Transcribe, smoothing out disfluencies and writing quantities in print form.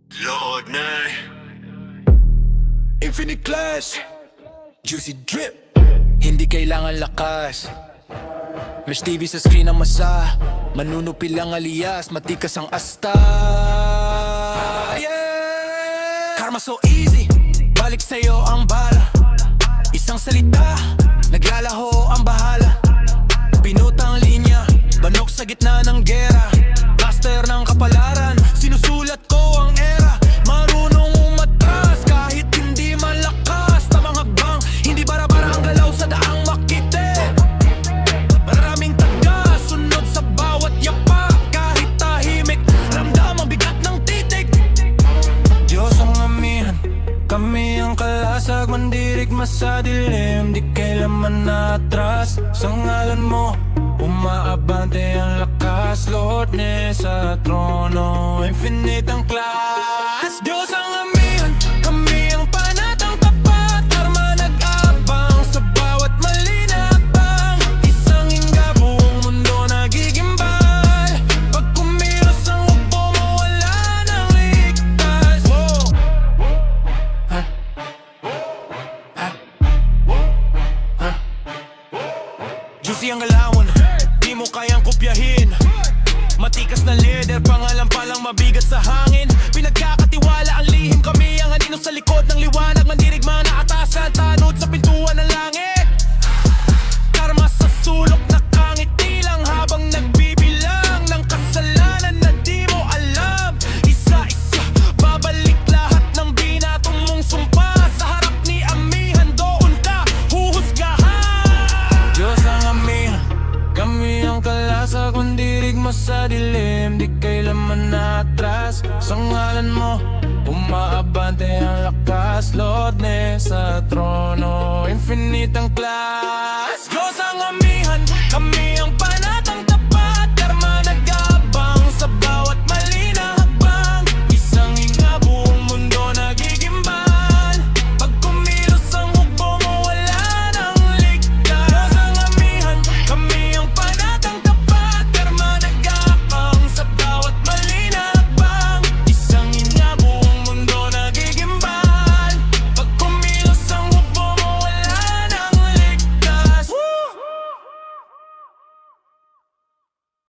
Lord na Infinite Class, Juicy Drip. Hindi kailangan lakas, Mesh TV sa screen ang masa. Manunupil lang alias, matikas ang asta. Yeah! Karma so easy, balik sa'yo ang bala. Isang salita, naglalaho ang bahala. Pinutang linya, banok sa gitna ng gera. Master ng kapalaran, sinusulat ko ang era. Marunong umatras kahit hindi malakas. Tamang hagbang, hindi bara-bara ang galaw sa daang makite. Maraming taga, sunod sa bawat yapa. Kahit tahimik, ramdam ang bigat ng titig. Diyos ang amihan, kami ang kalasag. Mandirigma sa dilim, di kailanman natras. Sa ngalan mo, umaabante ang lakas. Lord ne sa trono, infinite ang class. Diyos ang amihan, kami ang panatang tapat. Karma nag-abang sa bawat mali na hakbang. Isang hingga buong mundo nagigimbal. Pag kumilos ang upo mo, wala nang ligtas. Juicy ang galawan, di mo kayang kopyahin. Matikas na leader, pangalan palang mabigat sa hangin. Pinagkakatiwala ang lihim, kami ang anino sa likod ng liwanag. Mandirigma na atasan, tanod sa pintuan ng langit. Karma sa sulok, nakangiti lang habang nagbibilang ng kasalanan na di mo alam. Isa-isa, babalik lahat ng binatong mong sumpa. Sa harap ni amihan, doon ka huhusgahan. Diyos ang amihan, kami ang kalasag. Mandirigma sa dilim, di kailanman natras. Sa ngalan mo, umaabante ang lakas. Lord ne sa trono, infinite ang class.